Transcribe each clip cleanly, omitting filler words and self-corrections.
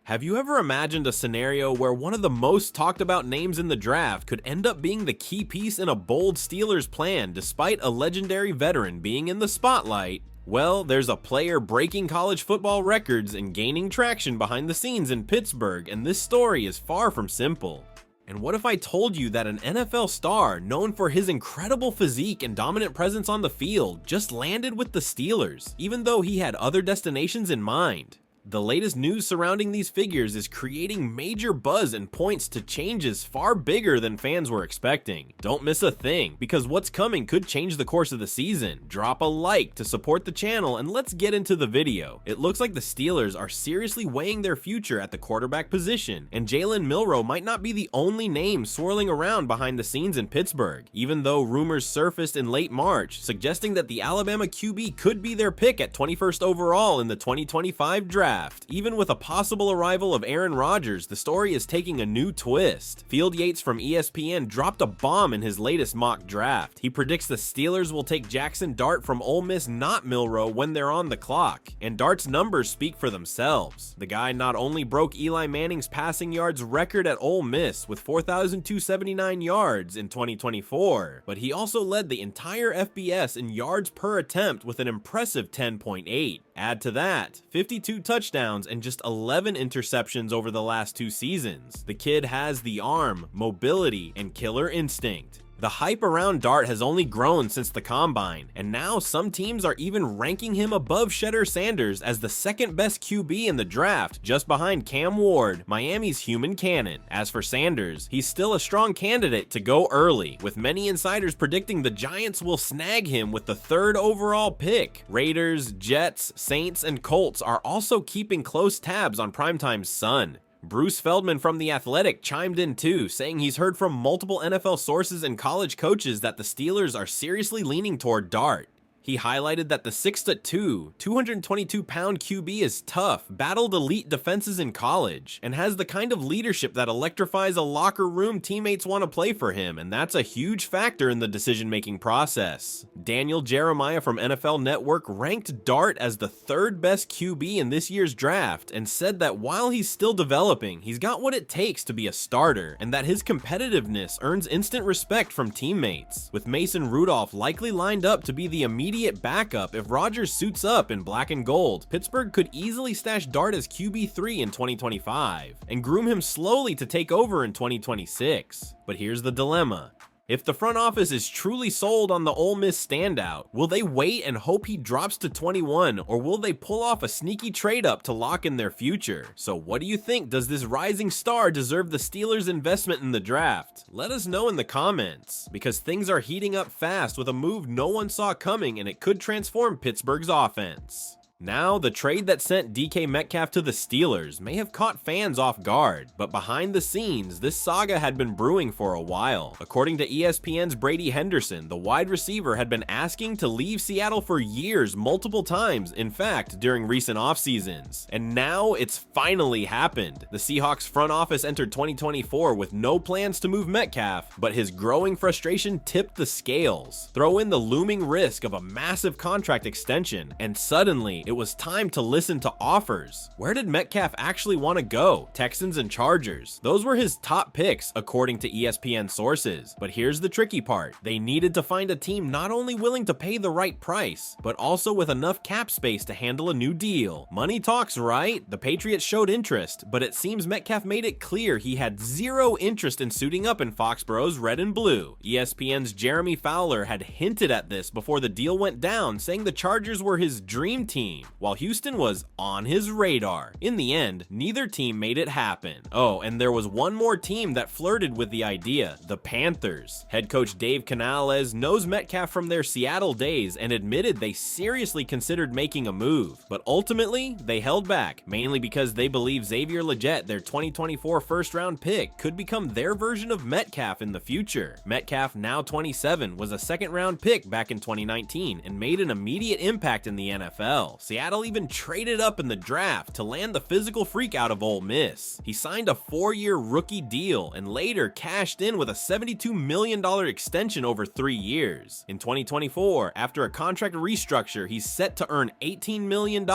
Have you ever imagined a scenario where one of the most talked about names in the draft could end up being the key piece in a bold Steelers plan despite a legendary veteran being in the spotlight? Well, there's a player breaking college football records and gaining traction behind the scenes in Pittsburgh, and this story is far from simple. And what if I told you that an NFL star known for his incredible physique and dominant presence on the field just landed with the Steelers, even though he had other destinations in mind? The latest news surrounding these figures is creating major buzz and points to changes far bigger than fans were expecting. Don't miss a thing, because what's coming could change the course of the season. Drop a like to support the channel, and let's get into the video. It looks like the Steelers are seriously weighing their future at the quarterback position, and Jalen Milroe might not be the only name swirling around behind the scenes in Pittsburgh, even though rumors surfaced in late March suggesting that the Alabama QB could be their pick at 21st overall in the 2025 draft. Even with a possible arrival of Aaron Rodgers, the story is taking a new twist. Field Yates from ESPN dropped a bomb in his latest mock draft. He predicts the Steelers will take Jackson Dart from Ole Miss, not Milroe, when they're on the clock. And Dart's numbers speak for themselves. The guy not only broke Eli Manning's passing yards record at Ole Miss with 4,279 yards in 2024, but he also led the entire FBS in yards per attempt with an impressive 10.8. Add to that 52 touchdowns and just 11 interceptions over the last 2 seasons. The kid has the arm, mobility, and killer instinct. The hype around Dart has only grown since the combine, and now some teams are even ranking him above Shedder Sanders as the second best QB in the draft, just behind Cam Ward, Miami's human cannon. As for Sanders, he's still a strong candidate to go early, with many insiders predicting the Giants will snag him with the 3rd overall pick. Raiders, Jets, Saints, and Colts are also keeping close tabs on Primetime's son. Bruce Feldman from The Athletic chimed in too, saying he's heard from multiple NFL sources and college coaches that the Steelers are seriously leaning toward Dart. He highlighted that the 6'2", 222-pound QB is tough, battled elite defenses in college, and has the kind of leadership that electrifies a locker room teammates want to play for him, and that's a huge factor in the decision-making process. Daniel Jeremiah from NFL Network ranked Dart as the 3rd best QB in this year's draft, and said that while he's still developing, he's got what it takes to be a starter, and that his competitiveness earns instant respect from teammates, with Mason Rudolph likely lined up to be the immediate backup if Rodgers suits up in black and gold. Pittsburgh could easily stash Dart as QB3 in 2025 and groom him slowly to take over in 2026. But here's the dilemma. If the front office is truly sold on the Ole Miss standout, will they wait and hope he drops to 21, or will they pull off a sneaky trade up to lock in their future? So what do you think? Does this rising star deserve the Steelers' investment in the draft? Let us know in the comments, because things are heating up fast with a move no one saw coming, and it could transform Pittsburgh's offense. Now, the trade that sent DK Metcalf to the Steelers may have caught fans off guard, but behind the scenes, this saga had been brewing for a while. According to ESPN's Brady Henderson, the wide receiver had been asking to leave Seattle for years, multiple times, in fact, during recent off seasons. And now it's finally happened. The Seahawks front office entered 2024 with no plans to move Metcalf, but his growing frustration tipped the scales. Throw in the looming risk of a massive contract extension, and suddenly, it was time to listen to offers. Where did Metcalf actually want to go? Texans and Chargers. Those were his top picks, according to ESPN sources. But here's the tricky part. They needed to find a team not only willing to pay the right price, but also with enough cap space to handle a new deal. Money talks, right? The Patriots showed interest, but it seems Metcalf made it clear he had zero interest in suiting up in Foxborough's red and blue. ESPN's Jeremy Fowler had hinted at this before the deal went down, saying the Chargers were his dream team, while Houston was on his radar. In the end, neither team made it happen. Oh, and there was one more team that flirted with the idea, the Panthers. Head coach Dave Canales knows Metcalf from their Seattle days and admitted they seriously considered making a move, but ultimately, they held back, mainly because they believe Xavier Legette, their 2024 first-round pick, could become their version of Metcalf in the future. Metcalf, now 27, was a second-round pick back in 2019 and made an immediate impact in the NFL. Seattle even traded up in the draft to land the physical freak out of Ole Miss. He signed a 4-year rookie deal and later cashed in with a $72 million extension over 3 years. In 2024, after a contract restructure, he's set to earn $18 million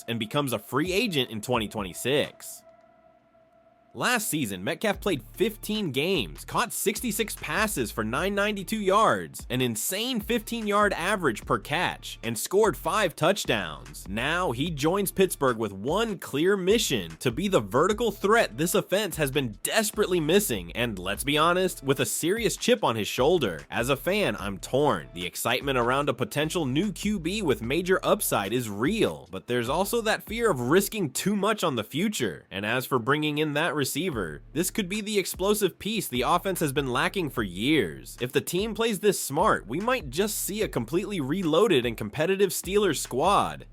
and becomes a free agent in 2026. Last season, Metcalf played 15 games, caught 66 passes for 992 yards, an insane 15-yard average per catch, and scored 5 touchdowns. Now, he joins Pittsburgh with one clear mission: to be the vertical threat this offense has been desperately missing, and let's be honest, with a serious chip on his shoulder. As a fan, I'm torn. The excitement around a potential new QB with major upside is real, but there's also that fear of risking too much on the future. And as for bringing in that receiver, this could be the explosive piece the offense has been lacking for years. If the team plays this smart, we might just see a completely reloaded and competitive Steelers squad.